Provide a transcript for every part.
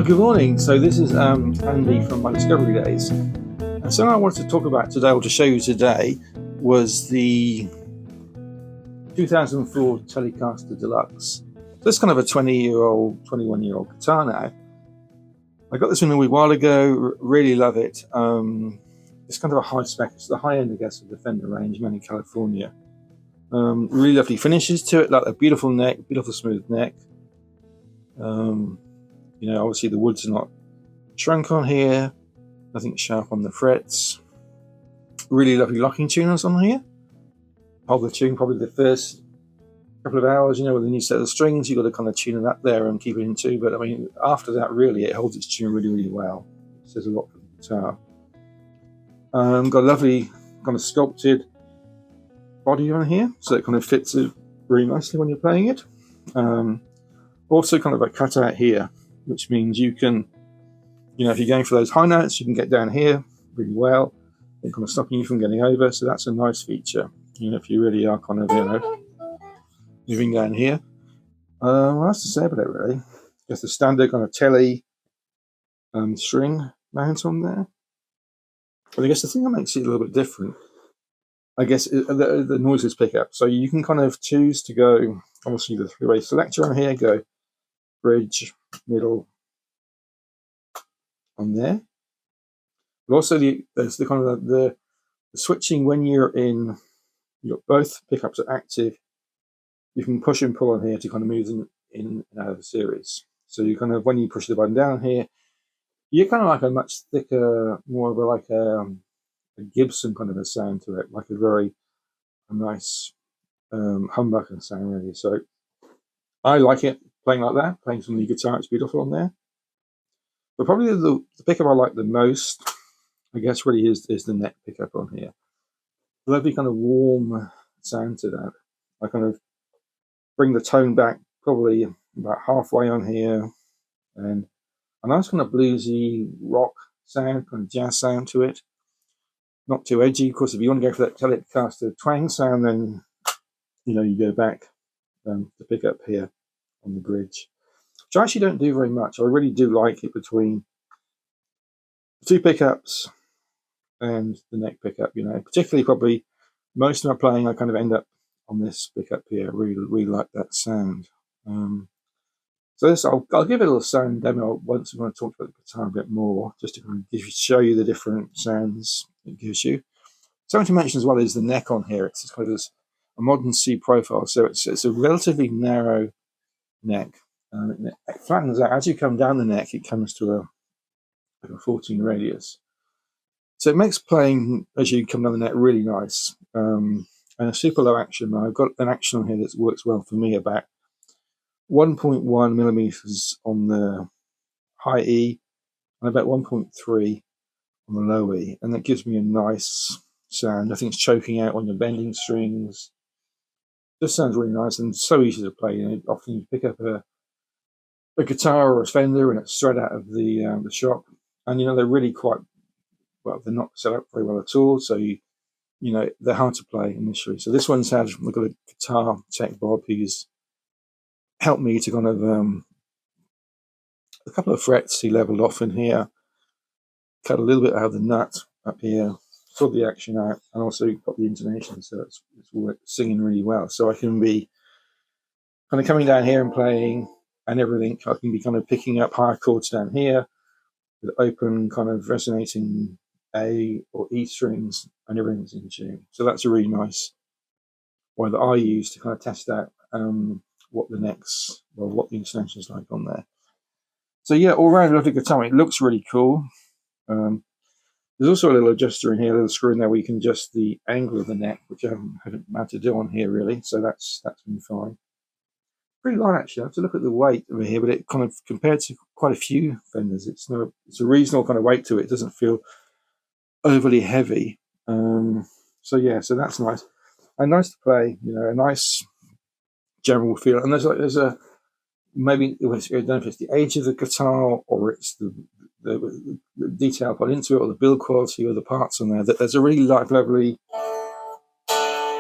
Good morning. So this is Andy from my Discovery Days. And something I wanted to talk about today, or to show you today, was the 2004 Telecaster Deluxe. So it's kind of a 20-year-old, 21-year-old guitar now. I got this one a wee while ago, really love it. It's kind of a high spec, it's the high end, I guess, of the Fender range, made in California. Really lovely finishes to it, like a beautiful neck, beautiful smooth neck. You know, obviously the woods are not shrunk on here, nothing sharp on the frets. Really lovely locking tuners on here. Hold the tune probably the first couple of hours, you know, with a new set of strings, you've got to kind of tune it up there and keep it in tune. But I mean, after that, really, it holds its tune really, really well. It says a lot for the guitar. Got a lovely kind of sculpted body on here, so it kind of fits it really nicely when you're playing it. Also kind of a cutout here, which means you can, you know, if you're going for those high notes, you can get down here really well. It's kind of stopping you from getting over, so that's a nice feature. You know, if you really are kind of, you know, moving down here. What else to say about it, really? Just the standard kind of Tele string mount on there. But I guess the thing that makes it a little bit different, I guess, is the noiseless pickup. So you can kind of choose to go, obviously, the three-way selector on here, go bridge, middle, on there. But also there's the kind of the switching when you're in, you've got both pickups are active. You can push and pull on here to kind of move them in and out of the series. So you kind of, when you push the button down here, you're kind of like a much thicker, more of a Gibson kind of a sound to it, like a nice humbucker sound, really. So I like it playing like that, playing some new guitar. It's beautiful on there. But probably the pickup I like the most, I guess, really is the neck pickup on here. Lovely kind of warm sound to that. I kind of bring the tone back probably about halfway on here, and a nice kind of bluesy rock sound, kind of jazz sound to it. Not too edgy. Of course, if you want to go for that Telecaster twang sound, then, you know, you go back to pick up here on the bridge, which I actually don't do very much. I really do like it between the two pickups and the neck pickup, you know, particularly probably most of my playing, I kind of end up on this pickup here. I really like that sound. So this, I'll give it a little sound demo once. I'm going to talk about the guitar a bit more, just to kind of show you the different sounds it gives you. Something to mention as well is the neck on here. It's kind of a modern C profile, so it's a relatively narrow neck. It flattens out as you come down the neck. It comes to a 14 radius. So it makes playing as you come down the neck really nice, and a super low action. I've got an action on here that works well for me, about 1.1 millimeters on the high E and about 1.3 on the low E, and that gives me a nice sound. Nothing's choking out on the bending strings. Just sounds really nice and so easy to play. You know, often you pick up a guitar or a Fender and it's straight out of the shop, and you know they're really quite well. They're not set up very well at all, so you know they're hard to play initially. So this one's had, we've got a guitar tech Bob who's helped me to kind of a couple of frets he leveled off in here, cut a little bit out of the nut up here, sort the action out, and also got the intonation, so it's singing really well. So I can be kind of coming down here and playing and everything. I can be kind of picking up higher chords down here with open kind of resonating A or E strings, and everything's in tune. So that's a really nice one that I use to kind of test out what the intonation is like on there. So yeah, all round lovely guitar. It looks really cool. There's also a little adjuster in here, a little screw in there where you can adjust the angle of the neck, which I haven't had to do on here really. So that's been fine. Pretty light actually. I have to look at the weight over here, but it kind of, compared to quite a few Fenders, it's a reasonable kind of weight to it. It doesn't feel overly heavy. So yeah, so that's nice and nice to play. You know, a nice general feel. And there's a maybe, I don't know if it's the age of the guitar or it's the detail put into it or the build quality or the parts on there, that there's a really lovely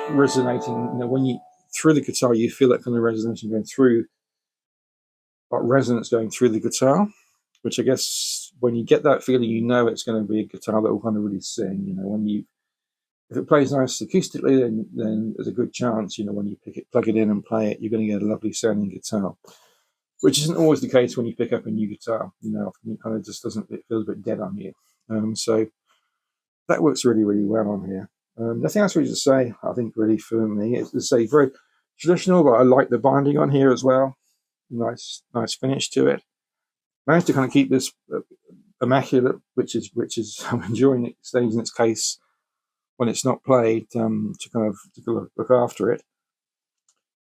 resonating, you know, when you through the guitar you feel that kind of resonance going through, resonance going through the guitar. which I guess when you get that feeling, you know it's going to be a guitar that will kind of really sing. You know, when you if it plays nice acoustically, then there's a good chance, you know, when you plug it in and play it, you're going to get a lovely sounding guitar, which isn't always the case when you pick up a new guitar. You know, often it kind of just doesn't. It feels a bit dead on you. So that works really, really well on here. Nothing else really to say. I think really for me, it's to say very traditional, but I like the binding on here as well. Nice finish to it. Managed to kind of keep this immaculate, which is I'm enjoying it. Stays in its case when it's not played, to kind of look after it.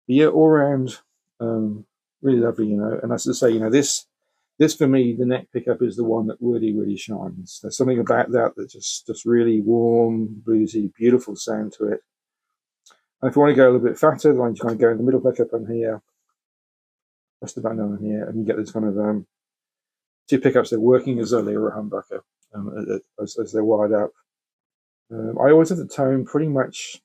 But yeah, all around, really lovely, you know. And as I say, you know, this for me, the neck pickup is the one that really, really shines. There's something about that just really warm, bluesy, beautiful sound to it. And if you want to go a little bit fatter, then you kind of go in the middle pickup on here, just about down here, and you get this kind of two pickups. They're working as though they were a humbucker, as they're wired up. I always have the tone pretty much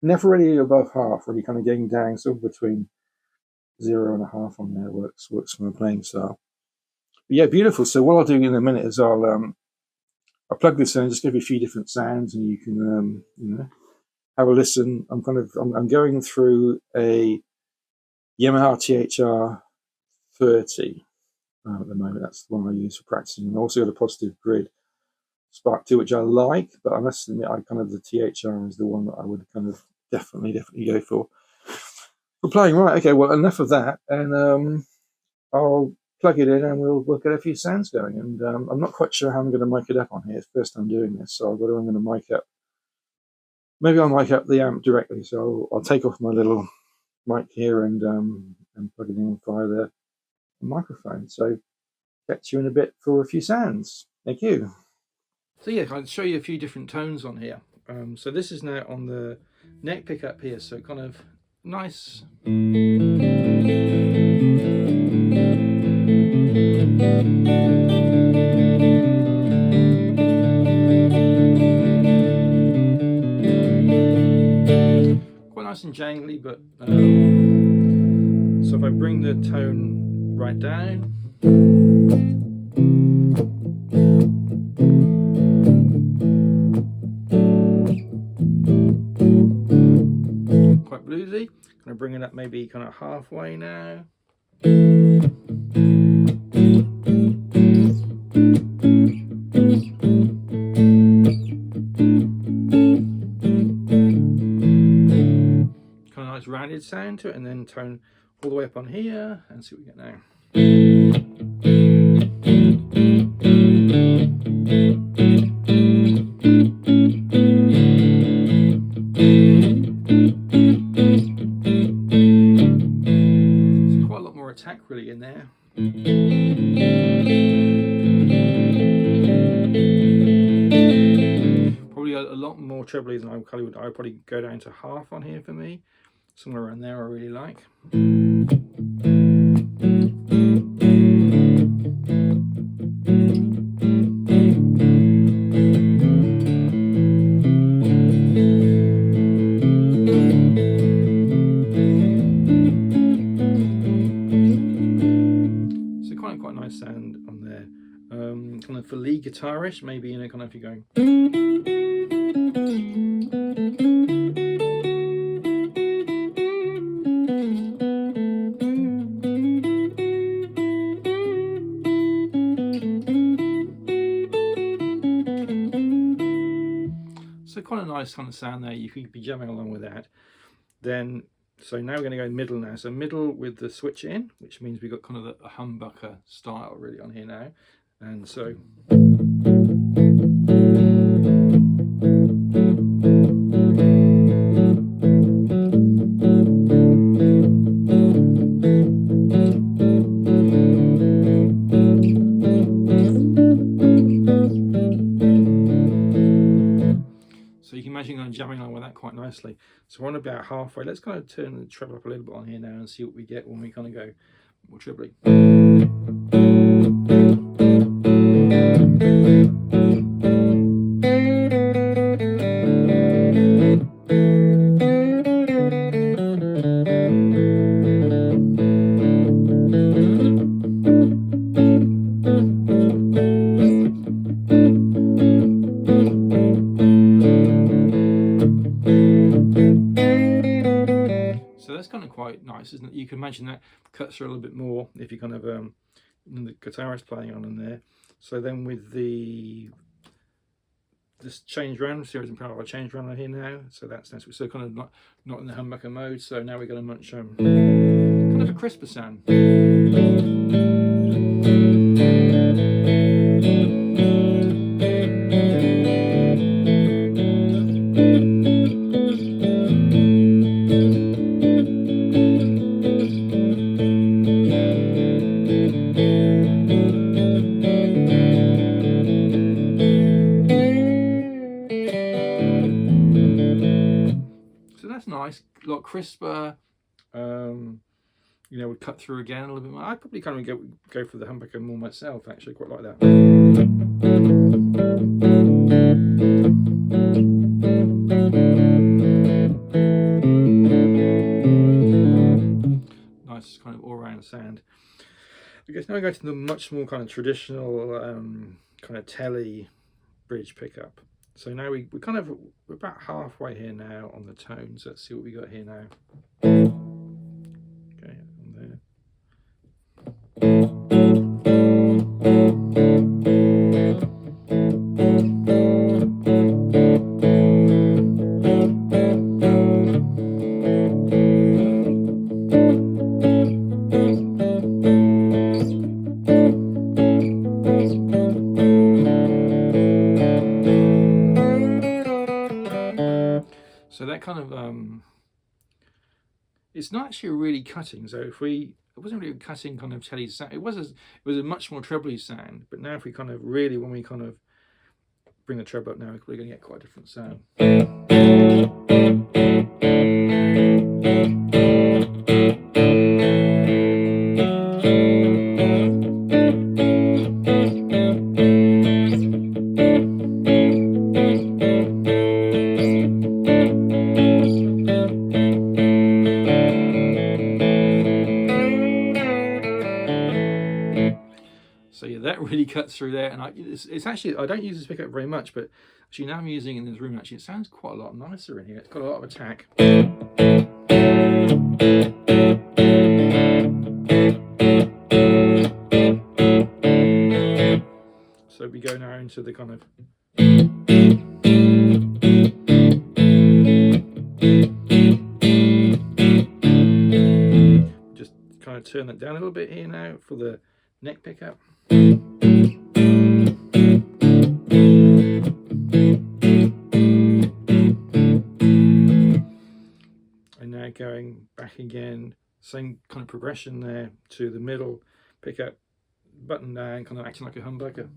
never really above half, really kind of getting down sort of between 0 and a half on there works for my playing style. But yeah, beautiful. So what I'll do in a minute is I'll plug this in, just give you a few different sounds, and you can you know, have a listen. I'm going through a Yamaha THR 30 at the moment. That's the one I use for practicing. And also got a Positive Grid Spark 2, which I like, but I must admit, the THR is the one that I would kind of definitely go for playing. Right, okay, well, enough of that, and I'll plug it in and we'll get a few sounds going. And I'm not quite sure how I'm going to mic it up on here. It's the first time doing this, so I'm going to mic up. Maybe I'll mic up the amp directly, so I'll take off my little mic here and plug it in via the microphone. So catch you in a bit for a few sounds. Thank you. So yeah, I'll show you a few different tones on here. So this is now on the neck pickup here, so kind of nice. Quite nice and jangly, but so if I bring the tone right down, quite bluesy. Kind of bring it up maybe kind of halfway now. Kind of nice rounded sound to it, and then tone all the way up on here and see what we get now. So quite a lot more attack really in there. Probably a lot more trebly than I would probably go down to half on here for me. Somewhere around there I really like. So quite nice sound on there. Kind of for lead guitarish, maybe, you know, kind of if you're going. So quite a nice kind of sound there. You could be jamming along with that. Then, so now we're going to go middle now. So middle with the switch in, which means we've got kind of a humbucker style really on here now. And so. So you can imagine kind of jamming along with that quite nicely. So we're on about halfway. Let's kind of turn the treble up a little bit on here now and see what we get when we kind of go more trebly. So quite nice, isn't it? You can imagine that cuts through a little bit more if you kind of the guitarist playing on in there. So then with this change round, series and power change round here now. So that's nice. We're still kind of not in the humbucker mode. So now we're going to much kind of a crisper sound. Nice, a lot crisper. You know, would cut through again a little bit more. I'd probably kind of go for the humbucker more myself. Actually, quite like that. Nice kind of all-round sound. I guess now we go to the much more kind of traditional kind of Tele bridge pickup. So now we're about halfway here now on the tones. Let's see what we got here now. Okay, on there. So that kind of it's not actually really cutting. So if it wasn't really cutting kind of Tele's sound. It was a much more trebly sound. But now if we kind of really, when we kind of bring the treble up now, we're probably going to get quite a different sound. So yeah, that really cuts through there, and it's actually, I don't use this pickup very much, but actually now I'm using it in this room. Actually, it sounds quite a lot nicer in here. It's got a lot of attack. So we go now into the kind of just kind of turn that down a little bit here now for the neck pickup. And now going back again, same kind of progression there to the middle pickup, button down, kind of acting like a humbucker.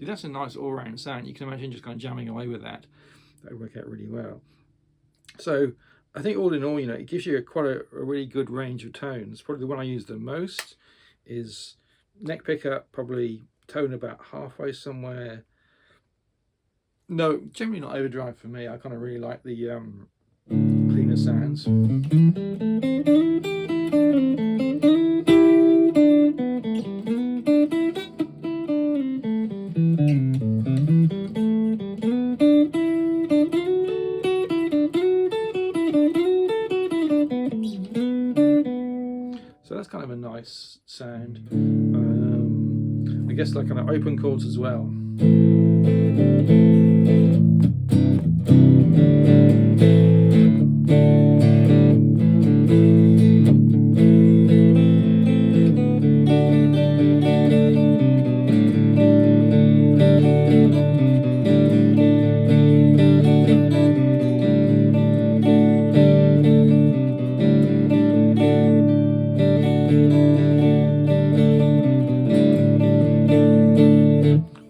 That's a nice all-round sound. You can imagine just kind of jamming away with that. That would work out really well. So I think all in all, you know, it gives you quite a really good range of tones. Probably the one I use the most is neck pickup, probably tone about halfway somewhere. No, generally not overdrive for me. I kind of really like the cleaner sounds. So that's kind of a nice sound. I guess like kind of open chords as well.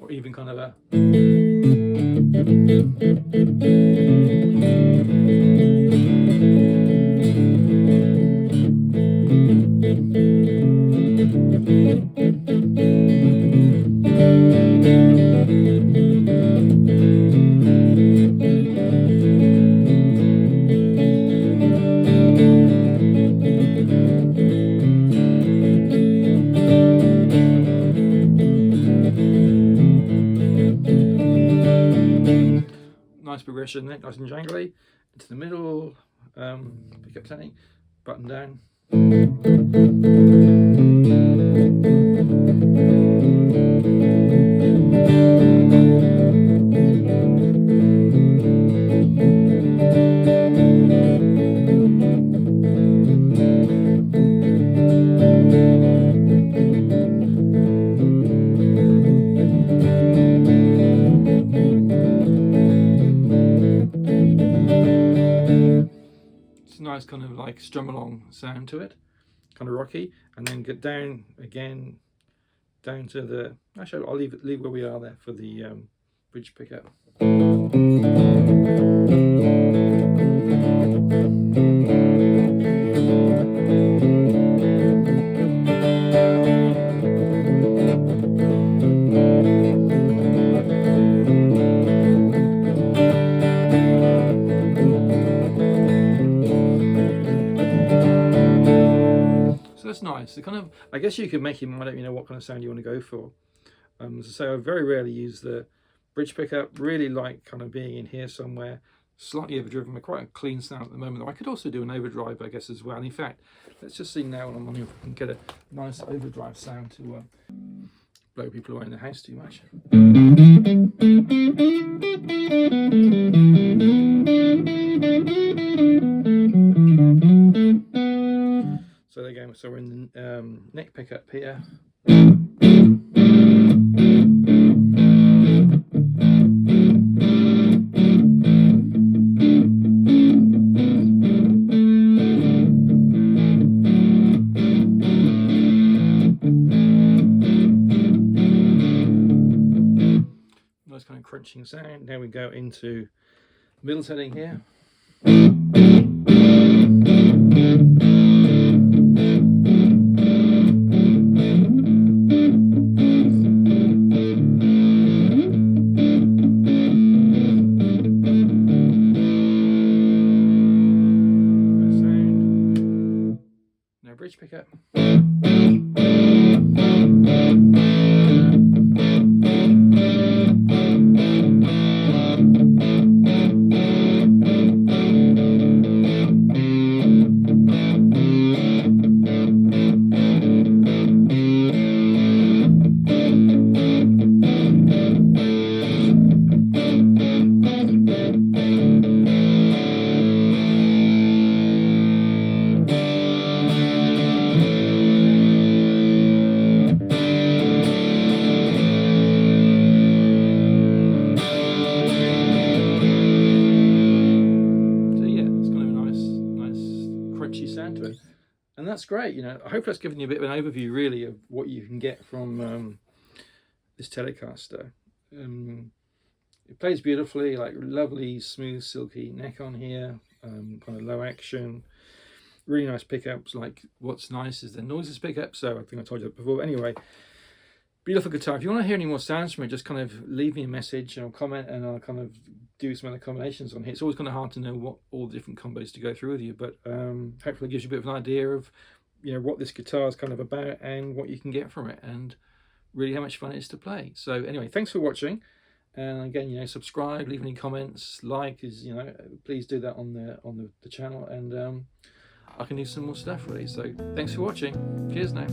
Even kind of a nice progression there, nice and jangly. Into the middle, pickup setting, button down. It's a nice kind of like strum along sound to it, kind of rocky, and then get down again, down to the, actually I'll leave where we are there for the bridge pickup. That's nice. So kind of, I guess you could make your mind up, you know, what kind of sound you want to go for. As I say, I very rarely use the bridge pickup. Really like kind of being in here somewhere, slightly overdriven, but quite a clean sound at the moment. Though I could also do an overdrive, I guess, as well. In fact, let's just see now when I'm on here if I can get a nice overdrive sound to blow people away in the house too much. So there you go. So we're in the neck pickup here. Nice kind of crunching sound. Now we go into middle setting here. Bridge pickup. Sound to it, and that's great. You know, I hope that's given you a bit of an overview really of what you can get from this Telecaster. It plays beautifully, like lovely smooth silky neck on here, kind of low action, really nice pickups. Like what's nice is the Noiseless Pickups, so I think I told you that before. Anyway, beautiful guitar. If you want to hear any more sounds from it, just kind of leave me a message or comment, and I'll kind of do some other combinations on here. It's always kind of hard to know what all the different combos to go through with you, but hopefully it gives you a bit of an idea of, you know, what this guitar is kind of about and what you can get from it, and really how much fun it is to play. So anyway, thanks for watching, and again, you know, subscribe, leave any comments, like, is, you know, please do that on the channel, and I can do some more stuff really. So thanks for watching. Cheers now.